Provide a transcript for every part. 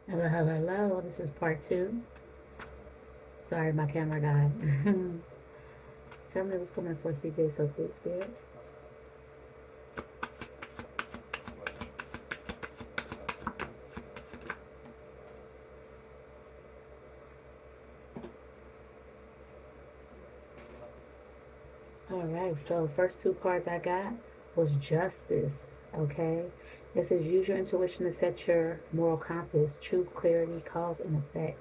Hello, hello, hello. This is part two. Sorry, my camera died. Tell me what's coming for CJ So Cool Spirit. All right, so first two cards I got was Justice. Okay, this is use your intuition to set your moral compass, true clarity, cause and effect,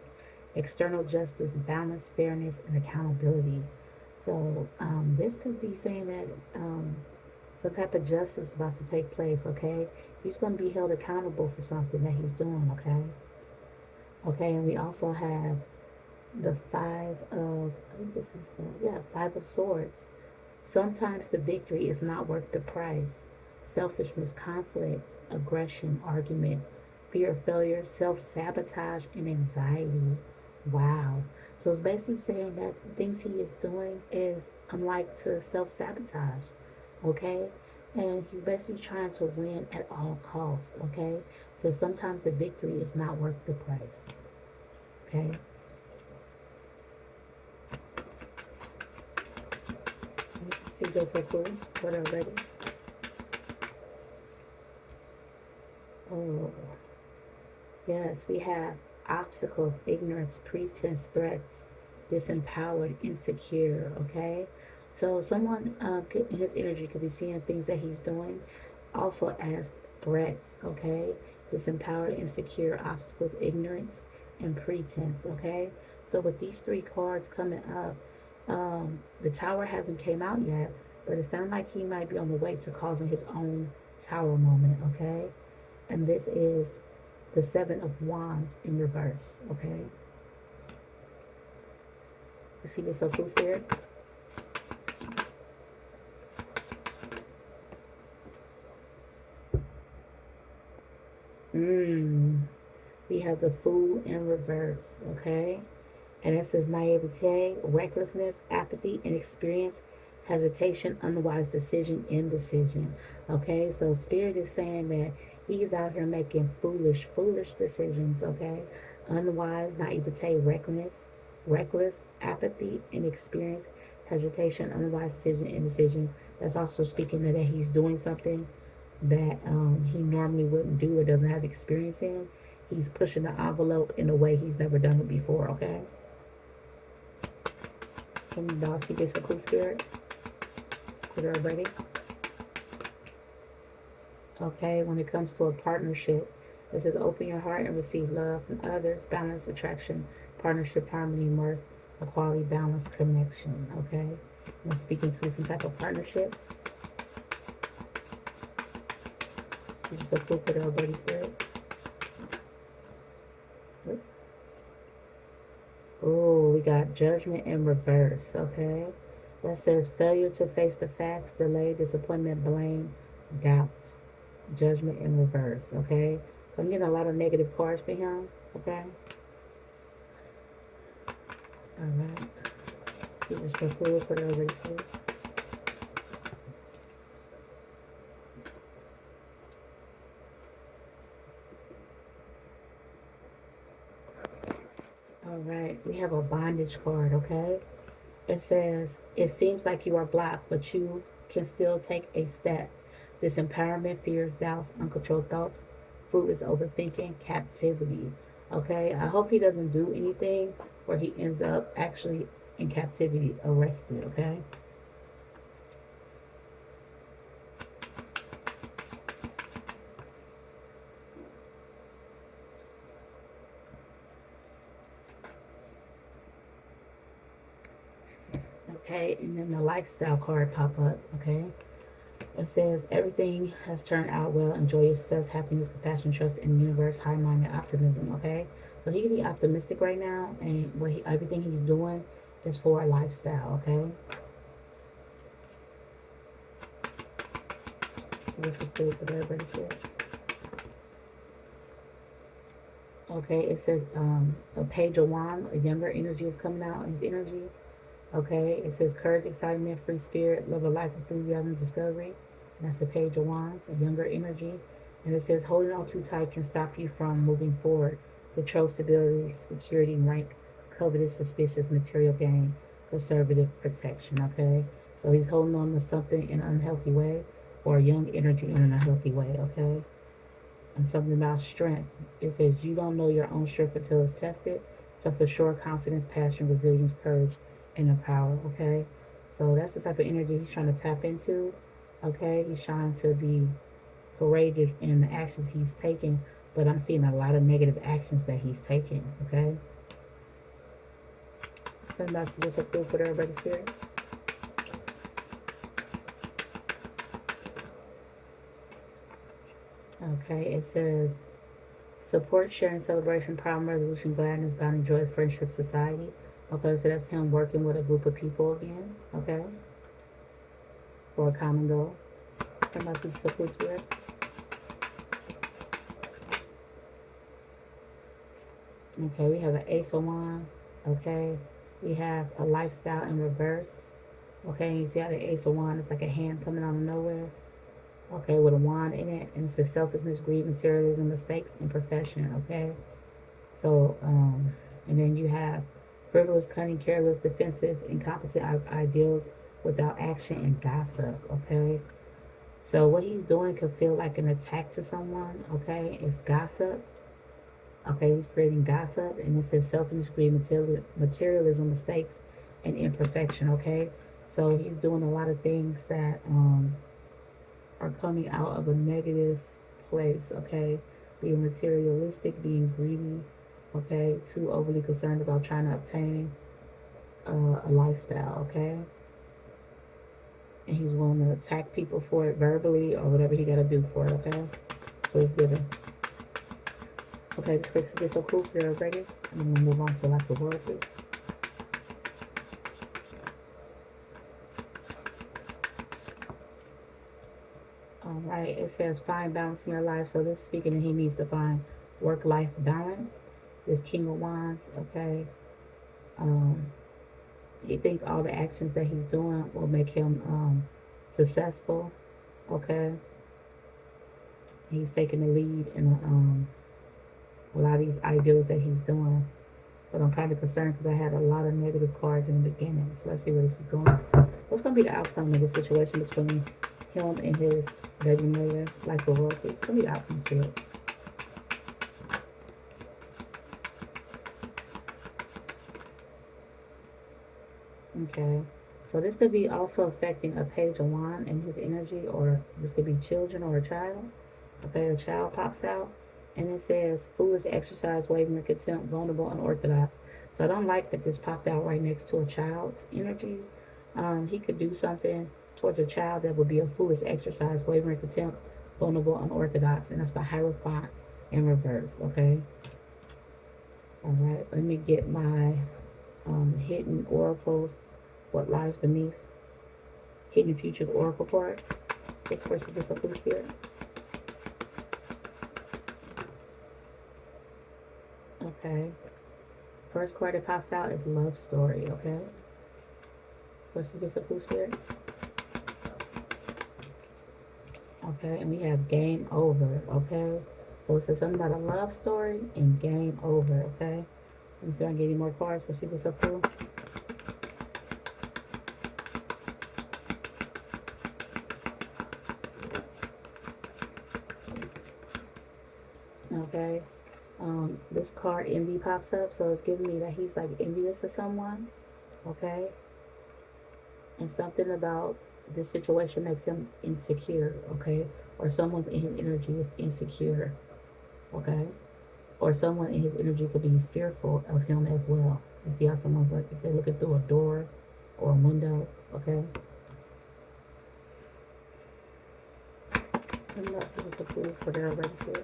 external justice, balance, fairness, and accountability. So this could be saying that some type of justice is about to take place. Okay, he's going to be held accountable for something that he's doing. Okay, okay, and we also have the five of I think this is the five of swords. Sometimes the victory is not worth the price. Selfishness, conflict, aggression, argument, fear of failure, self sabotage, and anxiety. Wow. So it's basically saying that the things he is doing is unlike to self sabotage. Okay? And he's basically trying to win at all costs. Okay? So sometimes the victory is not worth the price. Okay? See just so cool. What already? Oh, yes, we have obstacles, ignorance, pretense, threats, disempowered, insecure. Okay, so someone in his energy could be seeing things that he's doing also as threats. Okay, disempowered, insecure, obstacles, ignorance, and pretense. Okay, so with these three cards coming up, the tower hasn't came out yet, but it sounds like he might be on the way to causing his own tower moment. Okay, and this is the Seven of Wands in reverse. Okay. Receive yourself, true spirit. Mm. We have the Fool in reverse. Okay. And it says naivete, recklessness, apathy, inexperience, hesitation, unwise decision, indecision. Okay. So Spirit is saying that he's out here making foolish decisions. Okay. Unwise, naivete, reckless, apathy, inexperience, hesitation, unwise decision, indecision. That's also speaking that he's doing something that he normally wouldn't do or doesn't have experience in. He's pushing the envelope in a way he's never done it before. Okay. Can y'all see this a cool spirit? Is everybody? Okay. When it comes to a partnership, it says open your heart and receive love from others. Balance, attraction, partnership, harmony, mirth, equality, balance, connection. Okay. And speaking to some type of partnership. This is so cool for everybody spirit. Oh, we got judgment in reverse, okay? That says failure to face the facts, delay, disappointment, blame, doubt. Judgment in reverse, okay? So I'm getting a lot of negative cards for him, okay? All right. See this so cool for the race here. All right, we have a bondage card, okay? It says, it seems like you are blocked, but you can still take a step. Disempowerment, fears, doubts, uncontrolled thoughts, fruitless overthinking, captivity. Okay, I hope he doesn't do anything where he ends up actually in captivity, arrested. Okay. Okay, and then the lifestyle card pop up. Okay, it says everything has turned out well. Enjoy your success, happiness, compassion, trust in the universe, high minded optimism. Okay, so he can be optimistic right now, and everything he's doing is for a lifestyle. Okay, so this is cool for everybody's here. Okay, it says a page of wand, a younger energy is coming out in his energy. Okay, it says courage, excitement, free spirit, love of life, enthusiasm, discovery. And that's the page of wands, a younger energy. And it says holding on too tight can stop you from moving forward. control, stability, security, rank, covetous, suspicious, material gain, conservative, protection, okay? So he's holding on to something in an unhealthy way or young energy in an unhealthy way, okay? And something about strength. It says you don't know your own strength until it's tested. So for sure, confidence, passion, resilience, courage, and power, okay? So that's the type of energy he's trying to tap into, okay? He's trying to be courageous in the actions he's taking, but I'm seeing a lot of negative actions that he's taking, okay? Send back to just a clue for everybody's spirit. Okay, it says support, sharing, celebration, problem resolution, gladness, bounty, joy, friendship, society. Okay, so that's him working with a group of people again, okay? For a common goal. Send back to just a clue spirit. Okay, we have an Ace of Wands. Okay, we have a lifestyle in reverse. Okay, you see how the Ace of Wands is like a hand coming out of nowhere. Okay, with a wand in it, and it says selfishness, greed, materialism, mistakes, and profession. Okay, so and then you have frivolous, cunning, careless, defensive, incompetent ideals without action, and gossip. Okay, so what he's doing could feel like an attack to someone. Okay, it's gossip. Okay, he's creating gossip, and it says selfishness, greed, materialism, mistakes, and imperfection. Okay, so he's doing a lot of things that are coming out of a negative place. Okay, being materialistic, being greedy. Okay, too overly concerned about trying to obtain a lifestyle. Okay, and he's willing to attack people for it verbally or whatever he got to do for it. Okay, so he's giving. Okay, this question gets so cool for you already. And then we'll move on to like the royalty. All right, it says find balance in your life. So this is speaking that he needs to find work-life balance. This King of Wands, okay. He think all the actions that he's doing will make him successful, okay. He's taking the lead in a lot of these ideals that he's doing. But I'm kind of concerned because I had a lot of negative cards in the beginning. So let's see where this is going. What's going to be the outcome of the situation between him and his baby mother, like the royalty? It's going to be the outcome, spirit. Okay. So this could be also affecting a Page of Wands and his energy, or this could be children or a child. Okay, a child pops out. And it says, foolish, exercise, wavering, contempt, vulnerable, unorthodox. So I don't like that this popped out right next to a child's energy. He could do something towards a child that would be a foolish exercise, wavering, contempt, vulnerable, unorthodox. And that's the Hierophant in reverse, okay? All right, let me get my hidden oracles, what lies beneath. Hidden futures oracle cards. This person gets a blue spirit. Okay. First card that pops out is love story, okay? Person gets a blue spirit. Okay, and we have game over, okay? So it says something about a love story and game over, okay? Let me see if I can get any more cards. Person gets a blue. Okay. This card envy pops up, so it's giving me that he's like envious of someone, okay? And something about this situation makes him insecure, okay? Or someone's in his energy is insecure, okay? Or someone in his energy could be fearful of him as well. You see how someone's like, if they're looking through a door or a window, okay? I'm not supposed to prove for their register.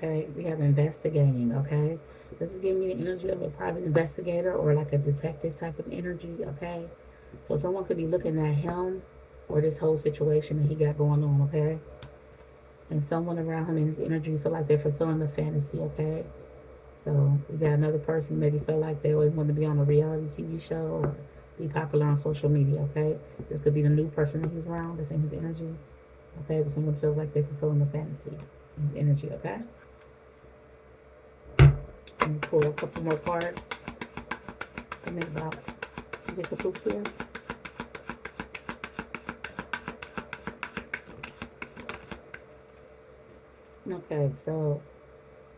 Okay, we have investigating, okay? This is giving me the energy of a private investigator or like a detective type of energy, okay? So someone could be looking at him or this whole situation that he got going on, okay? And someone around him in his energy feel like they're fulfilling the fantasy, okay? So we got another person maybe feel like they always want to be on a reality TV show or be popular on social media, okay? This could be the new person that he's around that's in his energy, okay? But someone feels like they're fulfilling the fantasy in his energy, okay? Let me pull a couple more cards. And then about just a proof here. Okay, so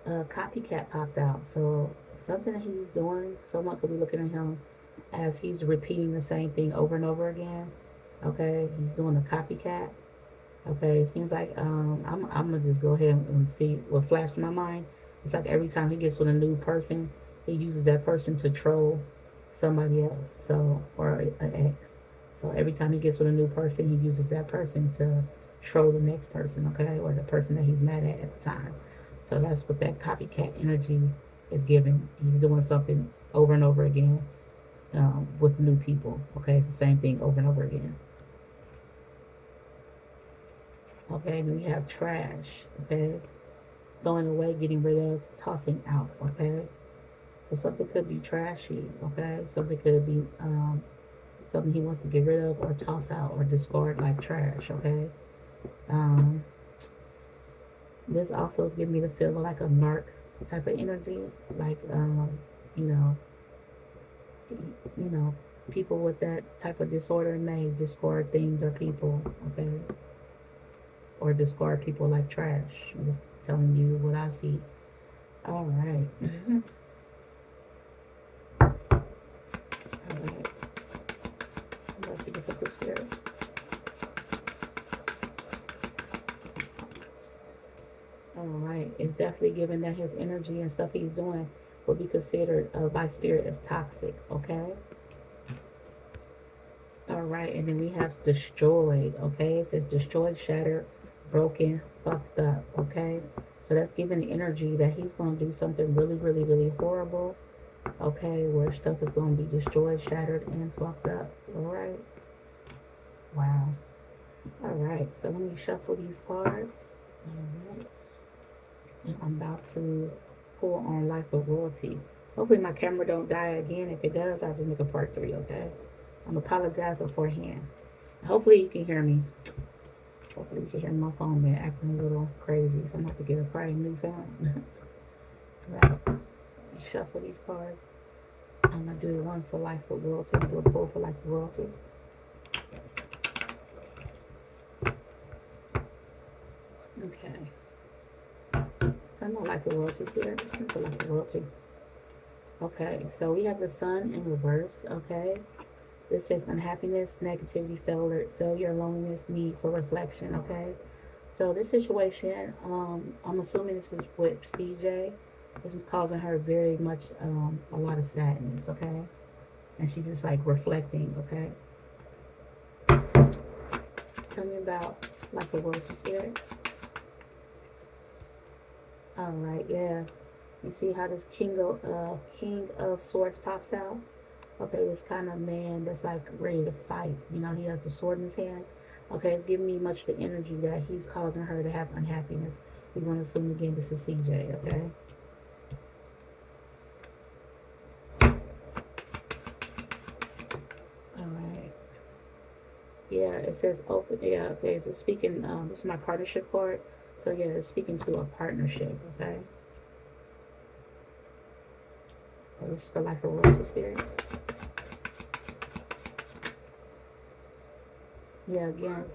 a copycat popped out. So something that he's doing, someone could be looking at him as he's repeating the same thing over and over again. Okay, he's doing a copycat. Okay, it seems like I'm gonna just go ahead and see what flashed in my mind. It's like every time he gets with a new person, he uses that person to troll somebody else. So or an ex. So every time he gets with a new person, he uses that person to troll the next person. Okay, or the person that he's mad at the time. So that's what that copycat energy is giving. He's doing something over and over again with new people. Okay, it's the same thing over and over again. Okay, then we have trash. Okay, throwing away, getting rid of, tossing out. Okay, so something could be trashy. Okay, something could be something he wants to get rid of or toss out or discard like trash. Okay, um, this also is giving me the feel of like a narc type of energy, like you know, you know, people with that type of disorder may discard things or people. Okay, or discard people like trash. I'm just telling you what I see. All right. All right. Let's get some good spirit. All right. It's definitely given that his energy and stuff he's doing will be considered by spirit as toxic. Okay. All right. And then we have destroyed. Okay. It says destroyed, shattered, broken, fucked up. Okay. So that's giving the energy that he's going to do something really, really, really horrible. Okay. Where stuff is going to be destroyed, shattered, and fucked up. All right. Wow. All right. So let me shuffle these cards. All right. And I'm about to pull on Life of Royalty. Hopefully my camera don't die again. If it does, I'll just make a part 3, okay? I'm apologize beforehand. Hopefully you can hear me. Hopefully you can hear my phone been acting a little crazy, so I'm going to have to get a probably new phone. Right. Shuffle these cards. I'm going to do one for Life of Royalty. Do a pull for Life of Royalty. Okay. So I'm not Life of Royalty here. It's Life of Royalty. Okay, so we have the Sun in reverse, okay? This says unhappiness, negativity, failure, loneliness, need for reflection, okay? So this situation, I'm assuming this is with CJ. This is causing her very much a lot of sadness, okay? And she's just like reflecting, okay? Tell me about like the world to spirit. All right, yeah. You see how this King of Swords pops out? Okay, this kind of man that's like ready to fight. You know, he has the sword in his hand. Okay, it's giving me much the energy that he's causing her to have unhappiness. We're going to assume again this is CJ, okay? All right. Yeah, it says open. Yeah, okay. So speaking, this is my partnership card. So yeah, it's speaking to a partnership, okay? So this is for like a royalty spirit. Yeah, again,